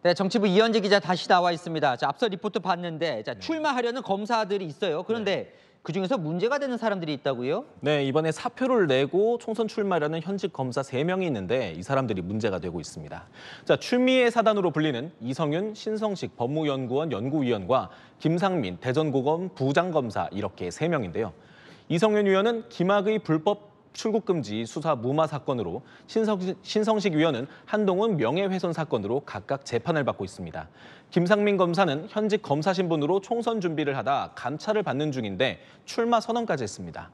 네, 정치부 이현재 기자 다시 나와 있습니다. 자, 앞서 리포트 봤는데 출마하려는 검사들이 있어요. 그런데 그중에서 문제가 되는 사람들이 있다고요? 네, 이번에 사표를 내고 총선 출마하려는 현직 검사 3명이 있는데 이 사람들이 문제가 되고 있습니다. 자, 출미의 사단으로 불리는 이성윤, 신성식 법무연구원 연구위원과 김상민 대전고검 부장검사 이렇게 3명인데요. 이성윤 위원은 김학의 불법 출국금지 수사 무마 사건으로 신성식 위원은 한동훈 명예훼손 사건으로 각각 재판을 받고 있습니다. 김상민 검사는 현직 검사 신분으로 총선 준비를 하다 감찰을 받는 중인데 출마 선언까지 했습니다.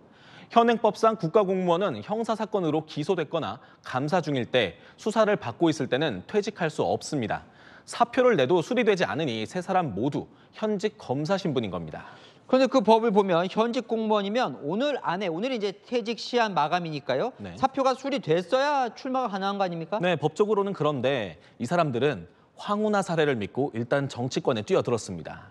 현행법상 국가공무원은 형사사건으로 기소됐거나 감사 중일 때 수사를 받고 있을 때는 퇴직할 수 없습니다. 사표를 내도 수리되지 않으니 세 사람 모두 현직 검사 신분인 겁니다. 그런데 그 법을 보면 현직 공무원이면 오늘이 이제 퇴직 시한 마감이니까요. 네. 사표가 수리됐어야 출마가 가능한 거 아닙니까? 네, 법적으로는 그런데 이 사람들은 황운하 사례를 믿고 일단 정치권에 뛰어들었습니다.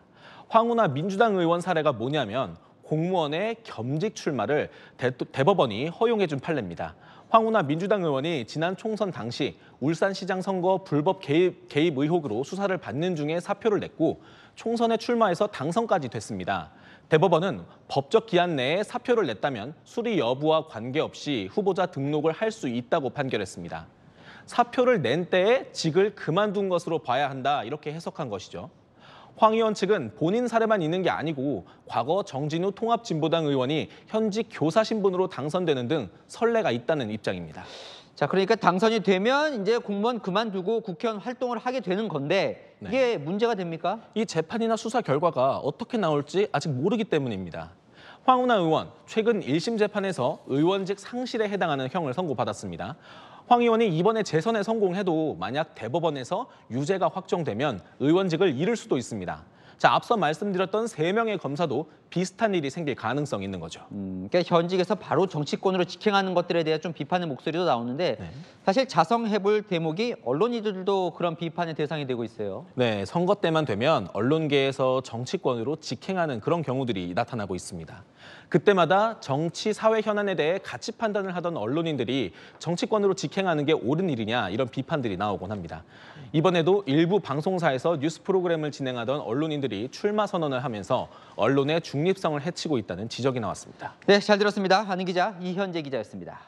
황운하 민주당 의원 사례가 뭐냐면 공무원의 겸직 출마를 대법원이 허용해준 판례입니다. 황운하 민주당 의원이 지난 총선 당시 울산시장 선거 불법 개입 의혹으로 수사를 받는 중에 사표를 냈고 총선에 출마해서 당선까지 됐습니다. 대법원은 법적 기한 내에 사표를 냈다면 수리 여부와 관계없이 후보자 등록을 할 수 있다고 판결했습니다. 사표를 낸 때에 직을 그만둔 것으로 봐야 한다 이렇게 해석한 것이죠. 황 의원 측은 본인 사례만 있는 게 아니고 과거 정진우 통합진보당 의원이 현직 교사 신분으로 당선되는 등 선례가 있다는 입장입니다. 자, 그러니까 당선이 되면 이제 공무원 그만두고 국회의원 활동을 하게 되는 건데 이게 문제가 됩니까? 이 재판이나 수사 결과가 어떻게 나올지 아직 모르기 때문입니다. 황운하 의원, 최근 1심 재판에서 의원직 상실에 해당하는 형을 선고받았습니다. 황 의원이 이번에 재선에 성공해도 만약 대법원에서 유죄가 확정되면 의원직을 잃을 수도 있습니다. 자, 앞서 말씀드렸던 3명의 검사도 비슷한 일이 생길 가능성이 있는 거죠. 그러니까 현직에서 바로 정치권으로 직행하는 것들에 대해 좀 비판의 목소리도 나오는데 사실 자성해볼 대목이 언론인들도 그런 비판의 대상이 되고 있어요. 네, 선거 때만 되면 언론계에서 정치권으로 직행하는 그런 경우들이 나타나고 있습니다. 그때마다 정치, 사회 현안에 대해 가치 판단을 하던 언론인들이 정치권으로 직행하는 게 옳은 일이냐 이런 비판들이 나오곤 합니다. 이번에도 일부 방송사에서 뉴스 프로그램을 진행하던 언론인들이 출마 선언을 하면서 언론의 중립성을 해치고 있다는 지적이 나왔습니다. 네, 잘 들었습니다. 하는 기자 이현재 기자였습니다.